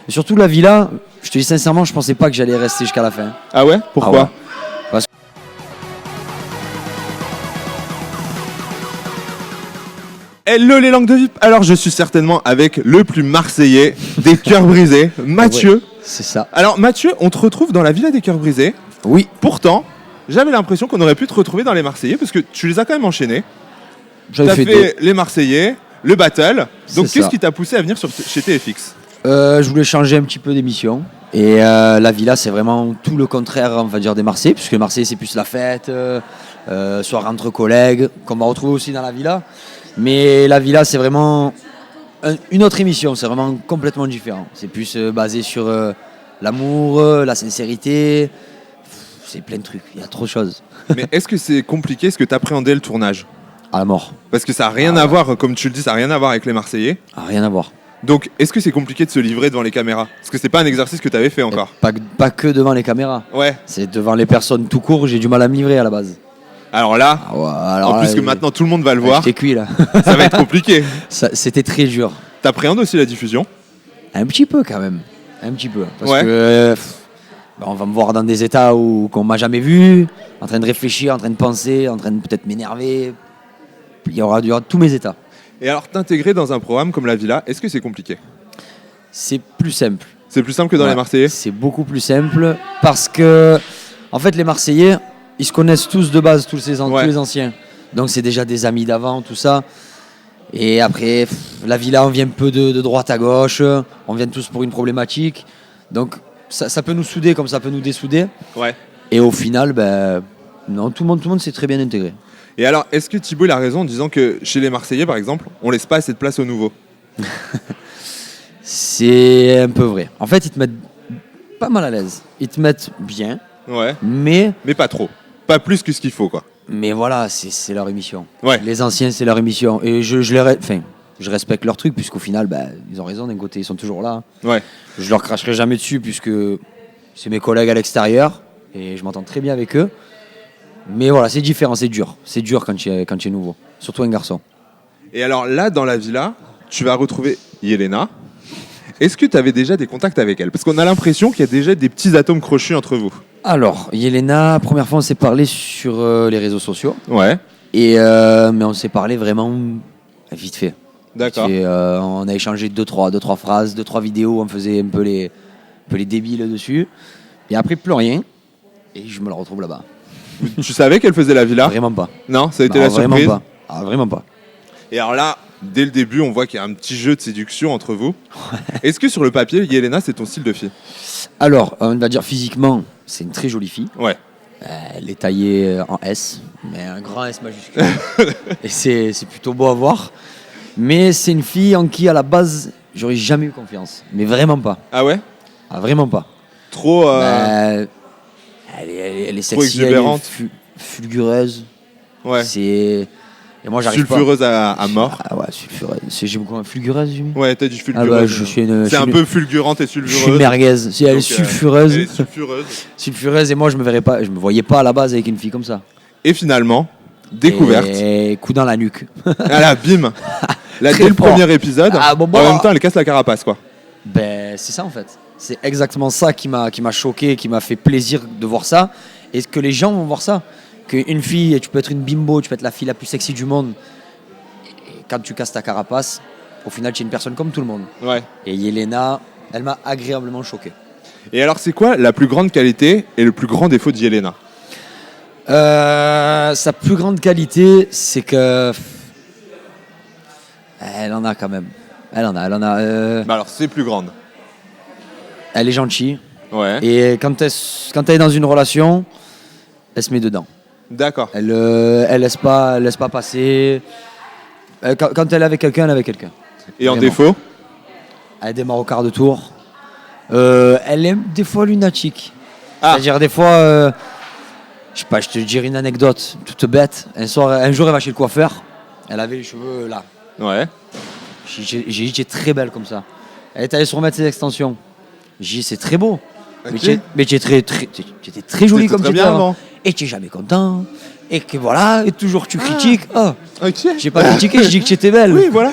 Et surtout la villa, je te dis sincèrement, je pensais pas que j'allais rester jusqu'à la fin. Ah ouais? Pourquoi? Ah ouais. Parce Hello les langues de VIP. Alors je suis certainement avec le plus marseillais des cœurs brisés, Mathieu. Ouais, c'est ça. Alors Mathieu, on te retrouve dans la villa des cœurs brisés. Oui. Pourtant, j'avais l'impression qu'on aurait pu te retrouver dans les Marseillais parce que tu les as quand même enchaînés. J'avais T'as fait fait les Marseillais, le battle. Donc C'est qu'est-ce ça. qui t'a poussé à venir chez TFX? Je voulais changer un petit peu d'émission. Et la villa, c'est vraiment tout le contraire, on va dire, des Marseillais, puisque les Marseillais, c'est plus la fête, soirée entre collègues, qu'on va retrouver aussi dans la villa. Mais la villa, c'est vraiment une autre émission, c'est vraiment complètement différent. C'est plus basé sur l'amour, la sincérité. C'est plein de trucs, il y a trop de choses. Mais est-ce que c'est compliqué? Est-ce que tu appréhendais le tournage? À la mort. Parce que ça n'a rien à voir, comme tu le dis, ça n'a rien à voir avec les Marseillais. Rien à voir. Donc est-ce que c'est compliqué de se livrer devant les caméras? Parce que c'est pas un exercice que tu avais fait encore. Pas que devant les caméras. Ouais. C'est devant les personnes tout court, j'ai du mal à me livrer à la base. Alors là, Ah ouais, alors en plus là, que maintenant tout le monde va le voir, j'étais cuit là. ça va être compliqué. C'était très dur. T'appréhendes aussi la diffusion? Un petit peu quand même. Un petit peu. Parce Ouais. que on va me voir dans des états qu'on m'a jamais vu, en train de réfléchir, en train de penser, en train de peut-être m'énerver. Il y aura tous mes états. Et alors t'intégrer dans un programme comme la Villa, est-ce que c'est compliqué? C'est plus simple. C'est plus simple que dans Ouais, les Marseillais? C'est beaucoup plus simple parce que, en fait, les Marseillais, ils se connaissent tous de base, tous les anciens. Donc c'est déjà des amis d'avant, tout ça. Et après, la Villa, on vient un peu de droite à gauche, on vient tous pour une problématique. Donc ça peut nous souder comme ça peut nous dessouder. Ouais. Et au final, non, tout le monde s'est très bien intégré. Et alors, est-ce que Thibaut il a raison en disant que chez les Marseillais, par exemple, on laisse pas assez de place aux nouveaux? C'est un peu vrai. En fait, ils te mettent pas mal à l'aise. Ils te mettent bien, Ouais. mais Mais pas trop. Pas plus que ce qu'il faut, quoi. voilà, c'est leur émission. Ouais. Les anciens, c'est leur émission. Et je respecte leur truc, puisqu'au final, ils ont raison d'un côté, ils sont toujours là. Ouais. Je leur cracherai jamais dessus, puisque c'est mes collègues à l'extérieur, et je m'entends très bien avec eux. Mais voilà, c'est différent, c'est dur. C'est dur quand tu es nouveau, surtout un garçon. Et alors là, dans la Villa, tu vas retrouver Yelena. Est-ce que tu avais déjà des contacts avec elle? Parce qu'on a l'impression qu'il y a déjà des petits atomes crochus entre vous. Alors, Yelena, première fois, on s'est parlé sur les réseaux sociaux. Ouais. Mais on s'est parlé vraiment vite fait. D'accord. Et, on a échangé deux, trois phrases, 2-3 vidéos, on faisait un peu les débiles dessus. Et après, plus rien. Et je me la retrouve là-bas. Tu savais qu'elle faisait la Villa? Vraiment pas. Non, ça a été Non, la vraiment surprise. pas. Ah, vraiment pas. Et alors là, dès le début, on voit qu'il y a un petit jeu de séduction entre vous. Est-ce que sur le papier, Yelena, c'est ton style de fille? Alors, on va dire physiquement, c'est une très jolie fille. Ouais. Elle est taillée en S, mais un grand S majuscule. Et c'est plutôt beau à voir. Mais c'est une fille en qui, à la base, j'aurais jamais eu confiance. Mais vraiment pas. Ah ouais? Ah, vraiment pas. Trop. Elle est Trop sexy, exubérante. elle est fulgureuse. Ouais. Et moi, j'arrive pas. Sulfureuse à mort. Ah ouais, sulfureuse. J'ai beaucoup un fulgureuse, j'ai mis. Ouais, t'as dit Ah fulgureuse. bah, je suis une. C'est un peu fulgurante et Je suis sulfureuse. merguez. Si elle est Donc, sulfureuse. Elle est sulfureuse. Sulfureuse, et moi, je me voyais pas à la base avec une fille comme ça. Et finalement, découverte. Et coup dans la nuque. Ah là, bim. Là, Très dès le fort. premier épisode, Ah, bon, en même temps, elle casse la carapace, quoi. C'est ça en fait. C'est exactement ça qui m'a choqué, qui m'a fait plaisir de voir ça. Et que les gens vont voir ça. Qu'une fille, tu peux être une bimbo, tu peux être la fille la plus sexy du monde. Et quand tu casses ta carapace, au final, tu es une personne comme tout le monde. Ouais. Et Yelena, elle m'a agréablement choqué. Et alors, c'est quoi la plus grande qualité et le plus grand défaut de Yelena? Sa plus grande qualité, c'est que. Elle en a quand même. Elle en a. Bah alors, c'est plus grande. Elle est gentille. Ouais. Et quand elle est dans une relation, elle se met dedans. D'accord. Elle laisse pas passer. Quand elle est avec quelqu'un, elle est avec quelqu'un. Et en Vraiment. défaut? Elle démarre au quart de tour. Elle est des fois lunatique. Ah. C'est-à-dire des fois, je sais pas, je te dirai une anecdote toute bête. Un jour, elle va chez le coiffeur. Elle avait les cheveux là. Ouais. J'ai dit, tu es très belle comme ça. Elle est allée se remettre ses extensions. J'ai dit, c'est très beau. Ok. Mais tu étais très jolie C'était comme très tu étais bien avant. avant. Et tu es jamais content. Et que voilà, et toujours tu critiques. Oh, Ok. j'ai pas critiqué, je dis que tu étais belle. Oui, voilà.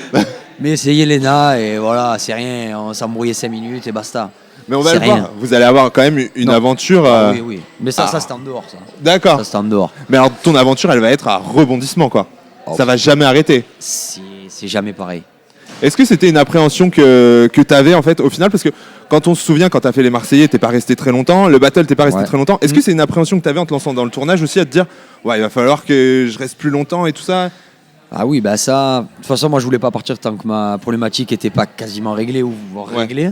Mais c'est Yelena et voilà, c'est rien. On s'embrouillait 5 minutes et basta. Mais on va C'est le voir. rien. Vous allez avoir quand même une Non. aventure. Ah oui, oui. Mais ça, ah. ça c'est en dehors, ça. D'accord. Ça, c'est en dehors. Mais alors, ton aventure, elle va être à rebondissement, quoi. Oh. Ça va jamais arrêter. C'est jamais pareil. Est-ce que c'était une appréhension que tu avais en fait au final? Parce que quand on se souvient, quand tu as fait les Marseillais, t'es pas resté très longtemps, le battle, t'es pas resté Ouais. très longtemps. Est-ce que c'est une appréhension que tu avais en te lançant dans le tournage aussi, à te dire, ouais, il va falloir que je reste plus longtemps et tout ça? Ah oui, bah ça. De toute façon, moi, je voulais pas partir tant que ma problématique était pas quasiment réglée ou voire Ouais. réglée.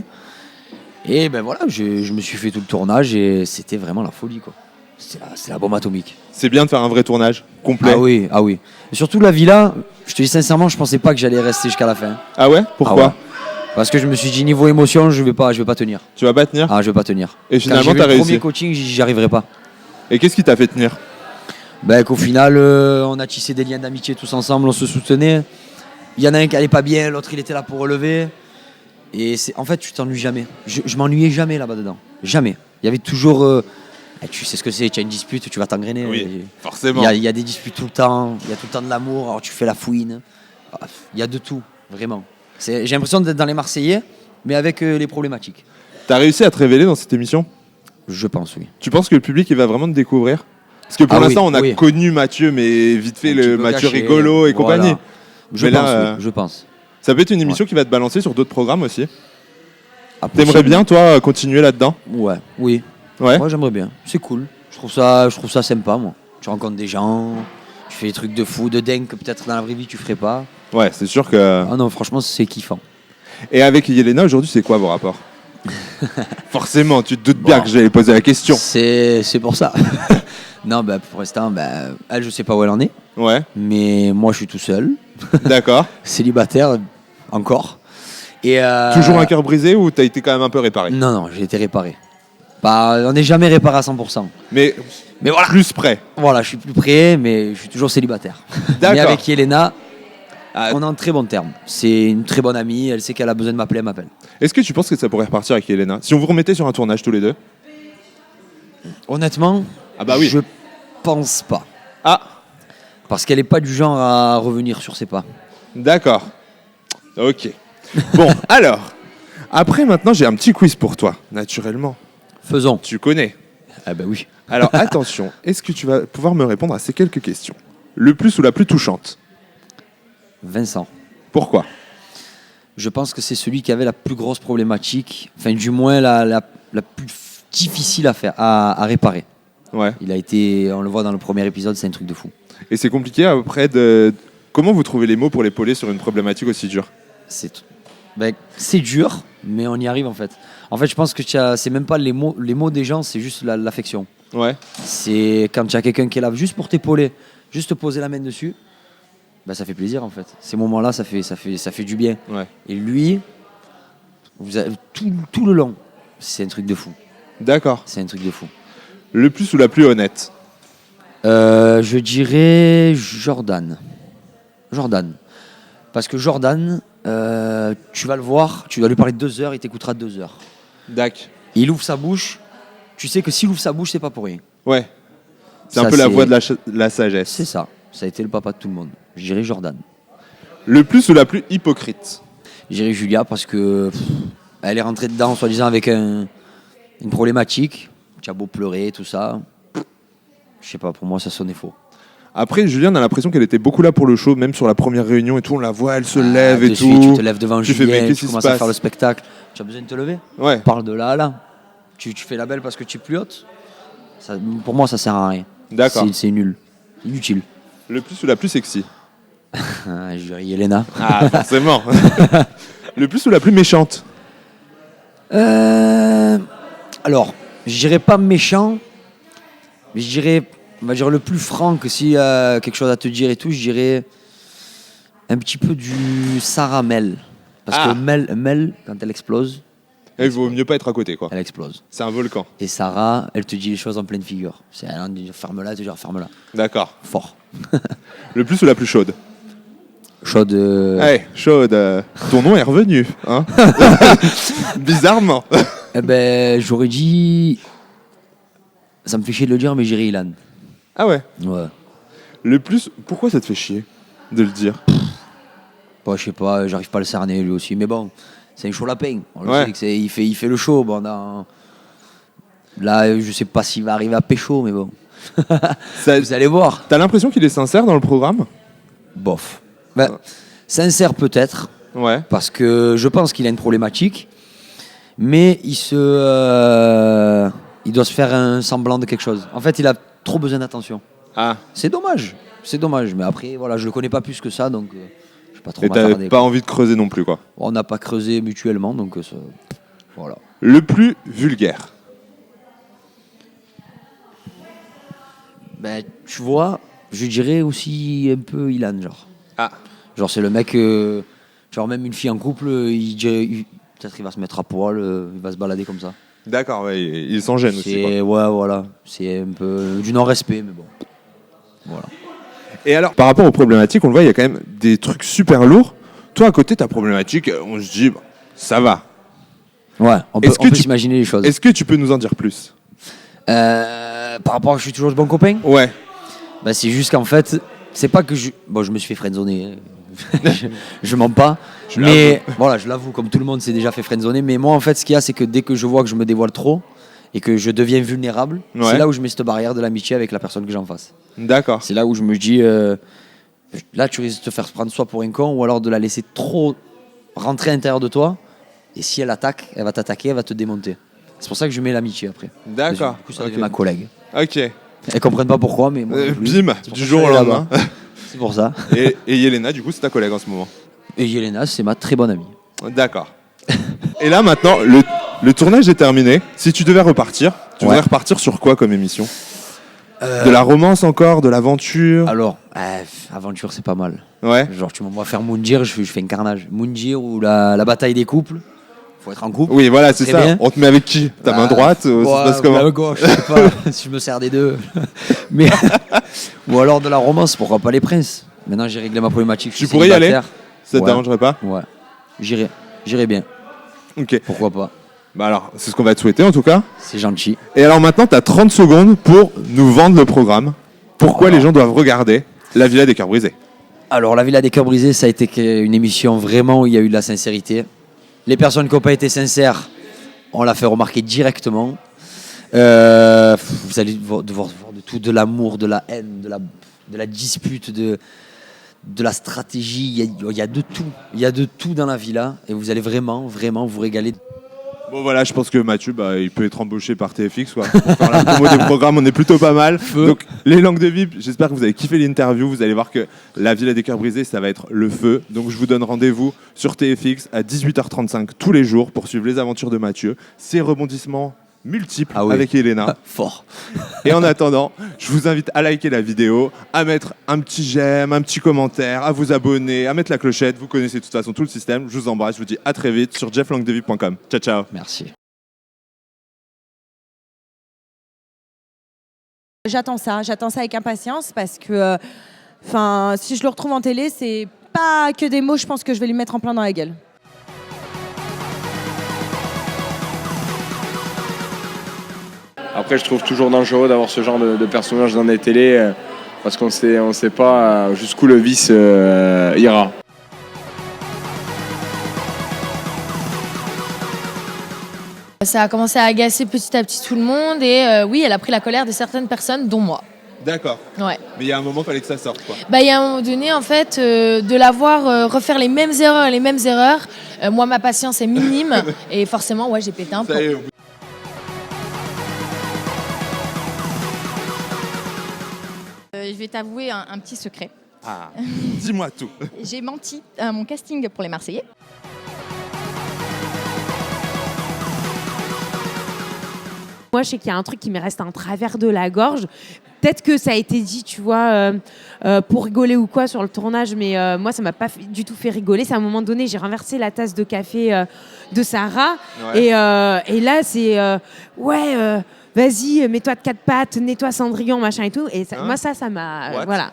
Et ben voilà, je me suis fait tout le tournage et c'était vraiment la folie, quoi. C'est la bombe atomique. C'est bien de faire un vrai tournage complet. Ah oui, ah oui. Et surtout la villa, je te dis sincèrement, je pensais pas que j'allais rester jusqu'à la fin. Ah ouais? Pourquoi? Ah ouais. Parce que je me suis dit niveau émotion, je vais pas tenir. Tu vas pas tenir? Ah, je vais pas tenir. Et finalement, Quand j'ai t'as vu le réussi. premier coaching, j'y arriverai pas. Et qu'est-ce qui t'a fait tenir? Ben qu'au final, on a tissé des liens d'amitié tous ensemble, on se soutenait. Il y en a un qui allait pas bien, l'autre il était là pour relever. Et en fait, tu t'ennuies jamais. Je m'ennuyais jamais là-bas dedans. Jamais. Il y avait toujours. Tu sais ce que c'est, tu as une dispute, tu vas t'engrainer. Oui, forcément. Il y a des disputes tout le temps, il y a tout le temps de l'amour, alors tu fais la fouine. Il y a de tout, vraiment. J'ai l'impression d'être dans les Marseillais, mais avec les problématiques. T'as réussi à te révéler dans cette émission? Je pense, oui. Tu penses que le public il va vraiment te découvrir? Parce que pour Ah oui, l'instant, on a oui. connu Mathieu, mais vite fait, Un le petit peu Mathieu caché, rigolo et voilà. compagnie. Je Mais pense, là, oui, je pense. Ça peut être une émission qui va te balancer sur d'autres programmes aussi. Ah, T'aimerais possible. bien, toi, continuer là-dedans? Ouais, oui. Ouais. Moi, j'aimerais bien. C'est cool. Je trouve ça sympa, moi. Tu rencontres des gens, tu fais des trucs de fou, de dingue que peut-être dans la vraie vie tu ferais pas. Ouais, c'est sûr que. Ah non, franchement, c'est kiffant. Et avec Yelena, aujourd'hui, c'est quoi vos rapports? Forcément, tu te doutes bien Bon. que j'allais poser la question. C'est pour ça. Non, bah, pour l'instant, bah, elle, je sais pas où elle en est. Ouais, Mais moi, je suis tout seul, d'accord. célibataire, encore. Et Toujours un cœur brisé ou t'as été quand même un peu réparé? Non, non, j'ai été réparé. Bah, on n'est jamais réparé à 100%. Mais Mais voilà. plus près. Voilà, je suis plus prêt, mais je suis toujours célibataire. D'accord. Mais avec Yelena, Ah, on est en très bon terme. C'est une très bonne amie. Elle sait qu'elle a besoin de m'appeler, elle m'appelle. Est-ce que tu penses que ça pourrait repartir avec Yelena? Si on vous remettait sur un tournage tous les deux? Honnêtement, Ah bah oui. je pense pas. Ah, Parce qu'elle n'est pas du genre à revenir sur ses pas. d'accord. Ok. Bon, alors, après maintenant, j'ai un petit quiz pour toi, naturellement. Faisons. Tu connais. Ah bah oui. Alors attention, est-ce que tu vas pouvoir me répondre à ces quelques questions? Le plus ou la plus touchante? Vincent. Pourquoi? Je pense que c'est celui qui avait la plus grosse problématique, enfin du moins la plus difficile à faire, à réparer. Ouais. Il a été, on le voit dans le premier épisode, c'est un truc de fou. Et c'est compliqué après de... Comment vous trouvez les mots pour l'épauler sur une problématique aussi dure? C'est dur, mais on y arrive en fait. En fait, je pense que c'est même pas les mots des gens, c'est juste l'affection. Ouais. C'est quand tu as quelqu'un qui est là juste pour t'épauler, juste te poser la main dessus, bah, ça fait plaisir en fait. Ces moments-là, ça fait du bien. Ouais. Et lui, tout le long, c'est un truc de fou. D'accord. C'est un truc de fou. Le plus ou la plus honnête? Je dirais Jordan. Jordan. Parce que Jordan, tu vas le voir, tu dois lui parler 2 heures, il t'écoutera 2 heures. Dac. Et il ouvre sa bouche, tu sais que s'il ouvre sa bouche, c'est pas pour rien. Ouais. C'est Ça, un peu la c'est- voix de la sagesse. C'est ça. Ça a été le papa de tout le monde. Je dirais Jordan. Le plus ou la plus hypocrite? Je dirais Julia parce que elle est rentrée dedans, soi-disant, avec une problématique. Tu as beau pleurer, tout ça. Je sais pas, pour moi, ça sonnait faux. Après, Julien, on a l'impression qu'elle était beaucoup là pour le show, même sur la première réunion et tout. On la voit, elle se lève et De tout. suite, tu te lèves devant Tu fais, mais Julien, qu'est-ce tu qui se commences à passe? faire le spectacle. Tu as besoin de te lever. Ouais. Parle de là à là. Tu fais la belle parce que tu es plus haute. Ça, pour moi, ça sert à rien. D'accord. C'est nul. Inutile. Le plus ou la plus sexy? Je dirais Yelena. Ah, forcément. Le plus ou la plus méchante? Alors, je dirais pas méchant, mais je dirais, on va dire le plus franc que s'il y a quelque chose à te dire et tout, je dirais un petit peu du Sarah Mel. Parce Ah. que Mel, quand elle explose, Il vaut mieux pas être à côté, quoi. elle explose. C'est un volcan. Et Sarah, elle te dit les choses en pleine figure. C'est elle dit ferme-la, elle te dit ferme-la. D'accord. Fort. Le plus ou la plus chaude? Chaude. Ouais, chaude. Ton nom est revenu, hein? Bizarrement. Eh ben, j'aurais dit. Ça me fait chier de le dire, mais j'irais Ilan. Ah ouais. Ouais. Le plus. Pourquoi ça te fait chier de le dire? Bon, je sais pas, j'arrive pas à le cerner lui aussi. Mais bon, c'est un chaud lapin. On le Ouais. sait que il fait le show. Bon, là, je sais pas s'il va arriver à pécho, mais bon. Ça- Vous allez voir. T'as l'impression qu'il est sincère dans le programme? Bof. Ben, sincère peut-être, Ouais. parce que je pense qu'il a une problématique, mais il doit se faire un semblant de quelque chose. En fait, il a trop besoin d'attention. Ah. C'est dommage. Mais après, voilà, je le connais pas plus que ça, donc je vais pas trop Et m'attarder. t'avais pas envie de creuser non plus, quoi. On n'a pas creusé mutuellement, donc voilà. Le plus vulgaire. Ben, tu vois, je dirais aussi un peu Ilan, genre. Ah. Genre, c'est le mec, genre même une fille en couple, peut-être il va se mettre à poil, il va se balader comme ça. D'accord, ouais, il s'en gêne aussi, quoi. Ouais, voilà. C'est un peu du non-respect, mais bon. Voilà. Et alors, par rapport aux problématiques, on le voit, il y a quand même des trucs super lourds. Toi, à côté, ta problématique, on se dit, bon, ça va. Ouais, on Est-ce que peut tu- s'imaginer les choses. Est-ce que tu peux nous en dire plus? Par rapport à que je suis toujours le bon copain, Ouais. bah, c'est juste qu'en fait, c'est pas que je. Bon, je me suis fait friendzoner. Hein. je mens pas. Je Mais voilà, je l'avoue, comme tout le monde s'est déjà fait friendzoner. Mais moi, en fait, ce qu'il y a, c'est que dès que je vois que je me dévoile trop et que je deviens vulnérable, Ouais. c'est là où je mets cette barrière de l'amitié avec la personne que j'ai en face. D'accord. C'est là où je me dis, là, tu risques de te faire prendre soit pour un con ou alors de la laisser trop rentrer à l'intérieur de toi. Et si elle attaque, elle va t'attaquer, elle va te démonter. C'est pour ça que je mets l'amitié après. D'accord. Du coup, ça Ok. devient ma collègue. Ok. Elles comprennent pas pourquoi, mais moi non plus. Bim, C'est pour du ça que jour je au suis allé lendemain. là-bas. C'est pour ça. Et Yelena, du coup, c'est ta collègue en ce moment. Et Yelena, c'est ma très bonne amie. D'accord. Et là, maintenant, le tournage est terminé. Si tu devais repartir, tu voudrais repartir sur quoi comme émission? De la romance encore, de l'aventure? Alors, aventure, c'est pas mal. Ouais. Genre, tu m'envoies faire Moundir, je fais un carnage. Moundir ou la bataille des couples. Faut être en couple. Oui, voilà, c'est Très ça. bien. On te met avec qui? Ta main droite? Ça se passe comment? La gauche, je sais pas si je me sers des deux. Mais, ou alors de la romance, pourquoi pas les princes? Maintenant, j'ai réglé ma problématique. je Tu suis pourrais y aller? célibataire. Ça te Ouais. dérangerait pas? Ouais, j'irai bien. Ok. Pourquoi pas? Bah alors, c'est ce qu'on va te souhaiter en tout cas. C'est gentil. Et alors maintenant, tu as 30 secondes pour nous vendre le programme. Pourquoi les gens doivent regarder La Villa des Cœurs Brisés? Alors, La Villa des Cœurs Brisés, ça a été une émission vraiment où il y a eu de la sincérité. Les personnes qui n'ont pas été sincères, on l'a fait remarquer directement. Vous allez devoir voir de tout, de l'amour, de la haine, de la dispute, de la stratégie. Il y a de tout. Il y a de tout dans la villa et vous allez vraiment, vraiment vous régaler. Bon voilà, je pense que Mathieu, il peut être embauché par TFX quoi. Pour faire la promo des programmes, on est plutôt pas mal. Donc les langues de VIP, j'espère que vous avez kiffé l'interview. Vous allez voir que La Villa des Cœurs Brisés, ça va être le feu. Donc je vous donne rendez-vous sur TFX à 18h35 tous les jours pour suivre les aventures de Mathieu, ses rebondissements multiples avec Yelena. Fort. Et en attendant, je vous invite à liker la vidéo, à mettre un petit j'aime, un petit commentaire, à vous abonner, à mettre la clochette. Vous connaissez de toute façon tout le système. Je vous embrasse, je vous dis à très vite sur jefflanguedevip.com. Ciao, ciao. Merci. J'attends ça avec impatience parce que si je le retrouve en télé, c'est pas que des mots, je pense que je vais lui mettre en plein dans la gueule. Après, je trouve toujours dangereux d'avoir ce genre de personnage dans les télés parce qu'on sait pas jusqu'où le vice ira. Ça a commencé à agacer petit à petit tout le monde et oui, elle a pris la colère de certaines personnes, dont moi. D'accord. Ouais. Mais il y a un moment, il fallait que ça sorte quoi. Il y a un moment donné, en fait, de la voir refaire les mêmes erreurs. Moi, ma patience est minime et forcément, ouais, j'ai pété un plomb. Ça y est, Je vais t'avouer un petit secret. Ah, dis-moi tout. J'ai menti à mon casting pour les Marseillais. Moi, je sais qu'il y a un truc qui me reste en travers de la gorge. Peut-être que ça a été dit, tu vois, pour rigoler ou quoi sur le tournage, mais moi, ça m'a pas du tout fait rigoler. C'est à un moment donné, j'ai renversé la tasse de café de Sarah. Ouais. Et là, c'est vas-y, mets-toi de quatre pattes, nettoie Cendrillon, machin et tout. Et ça, Hein? moi, ça m'a. What? Voilà.